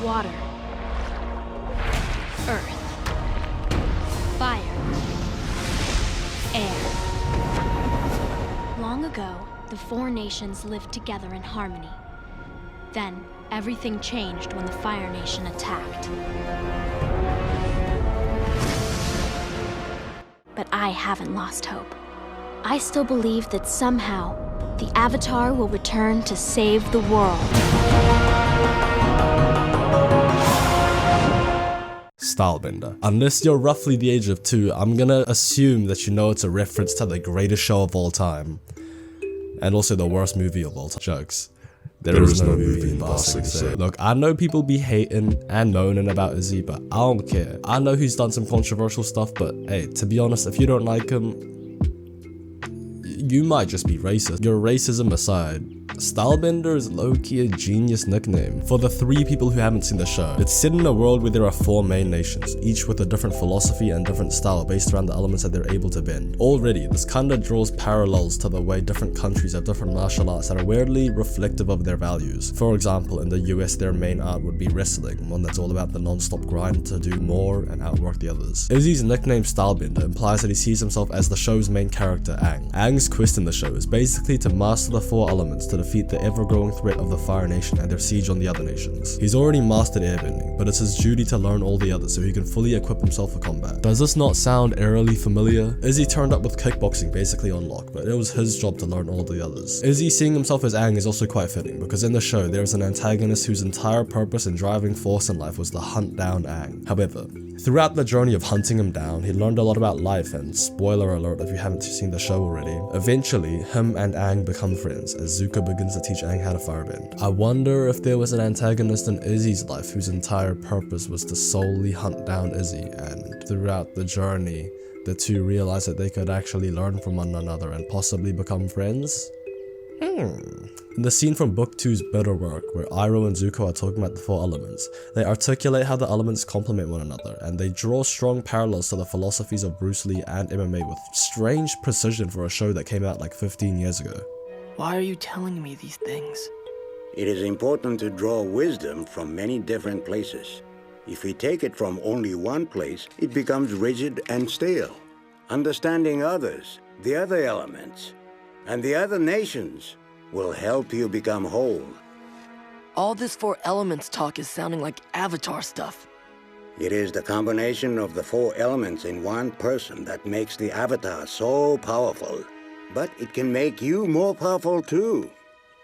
water, earth, fire, air. Long ago, the four nations lived together in harmony. Then, everything changed when the Fire Nation attacked. But I haven't lost hope. I still believe that somehow, the Avatar will return to save the world. Stylebender. Unless you're roughly the age of 2, I'm gonna assume that you know it's a reference to the greatest show of all time. And also the worst movie of all time. Jokes. There is no movie in Passing Say. Look, I know people be hating and moaning about Izzy, but I don't care. I know he's done some controversial stuff, but hey, to be honest, if you don't like him, you might just be racist. Your racism aside, Stylebender is low-key a genius nickname for the 3 people who haven't seen the show. It's set in a world where there are 4 main nations, each with a different philosophy and different style based around the elements that they're able to bend. Already, this kinda draws parallels to the way different countries have different martial arts that are weirdly reflective of their values. For example, in the US, their main art would be wrestling, one that's all about the non-stop grind to do more and outwork the others. Izzy's nickname Stylebender implies that he sees himself as the show's main character, Aang. Aang's quest in the show is basically to master the 4 elements to defeat the ever-growing threat of the Fire Nation and their siege on the other nations. He's already mastered airbending, but it's his duty to learn all the others so he can fully equip himself for combat. Does this not sound eerily familiar? Izzy turned up with kickboxing basically on lock, but it was his job to learn all the others. Izzy seeing himself as Aang is also quite fitting, because in the show there is an antagonist whose entire purpose and driving force in life was to hunt down Aang. However, throughout the journey of hunting him down, he learned a lot about life, and spoiler alert if you haven't seen the show already, eventually him and Aang become friends as Zuko begins to teach Aang how to firebend. I wonder if there was an antagonist in Izzy's life whose entire purpose was to solely hunt down Izzy, and throughout the journey, the two realized that they could actually learn from one another and possibly become friends? In the scene from Book 2's Bitter Work, where Iroh and Zuko are talking about the 4 elements, they articulate how the elements complement one another, and they draw strong parallels to the philosophies of Bruce Lee and MMA with strange precision for a show that came out like 15 years ago. Why are you telling me these things? It is important to draw wisdom from many different places. If we take it from only one place, it becomes rigid and stale. Understanding others, the other elements, and the other nations will help you become whole. All this 4 elements talk is sounding like Avatar stuff. It is the combination of the 4 elements in one person that makes the Avatar so powerful. But it can make you more powerful too.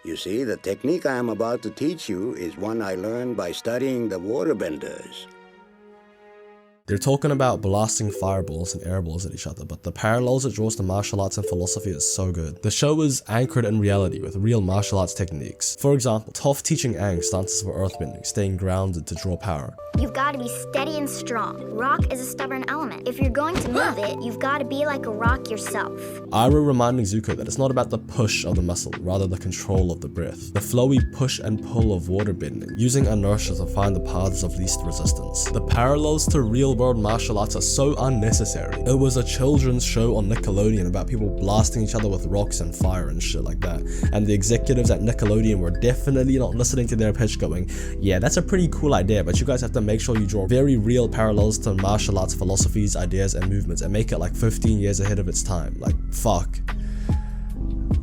You see, the technique I am about to teach you is one I learned by studying the waterbenders. They're talking about blasting fireballs and airballs at each other, but the parallels it draws to martial arts and philosophy is so good. The show is anchored in reality with real martial arts techniques. For example, Toph teaching Aang stances for earthbending, staying grounded to draw power. You've got to be steady and strong. Rock is a stubborn element. If you're going to move it, you've got to be like a rock yourself. Iroh reminding Zuko that it's not about the push of the muscle, rather the control of the breath. The flowy push and pull of waterbending, using inertia to find the paths of least resistance. The parallels to real-world martial arts are so unnecessary. It was a children's show on Nickelodeon about people blasting each other with rocks and fire and shit like that. And the executives at Nickelodeon were definitely not listening to their pitch going, yeah, that's a pretty cool idea, but you guys have to make sure you draw very real parallels to martial arts philosophies, ideas, and movements and make it like 15 years ahead of its time. Like, fuck.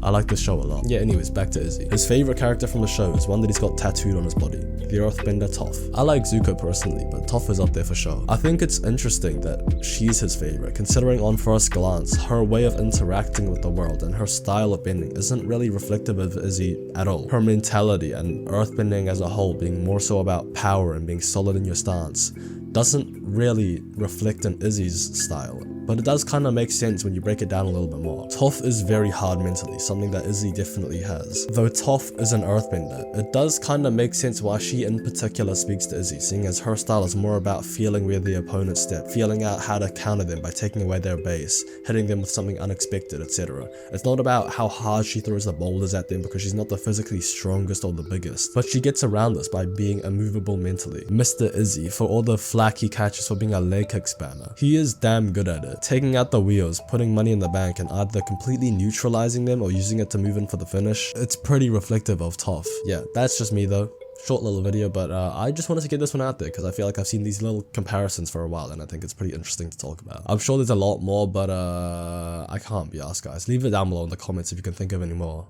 I like this show a lot. Yeah, anyways, back to Izzy. His favorite character from the show is one that he's got tattooed on his body, the earthbender Toph. I like Zuko personally, but Toph is up there for sure. I think it's interesting that she's his favorite, considering on first glance, her way of interacting with the world and her style of bending isn't really reflective of Izzy at all. Her mentality and earthbending as a whole being more so about power and being solid in your stance doesn't really reflect in Izzy's style, but it does kind of make sense when you break it down a little bit more. Toph is very hard mentally, something that Izzy definitely has. Though Toph is an earthbender, it does kind of make sense why she in particular speaks to Izzy, seeing as her style is more about feeling where the opponent step, feeling out how to counter them by taking away their base, hitting them with something unexpected, etc. It's not about how hard she throws the boulders at them because she's not the physically strongest or the biggest, but she gets around this by being immovable mentally. Mr. Izzy, for all the flack he catches for being a leg kick spammer, he is damn good at it, taking out the wheels, putting money in the bank, and either completely neutralizing them or using it to move in for the finish. It's pretty reflective of Toph. Yeah, that's just me though. short little video, but I just wanted to get this one out there because I feel like I've seen these little comparisons for a while and I think it's pretty interesting to talk about. I'm sure there's a lot more, but I can't be asked, guys. Leave it down below in the comments if you can think of any more.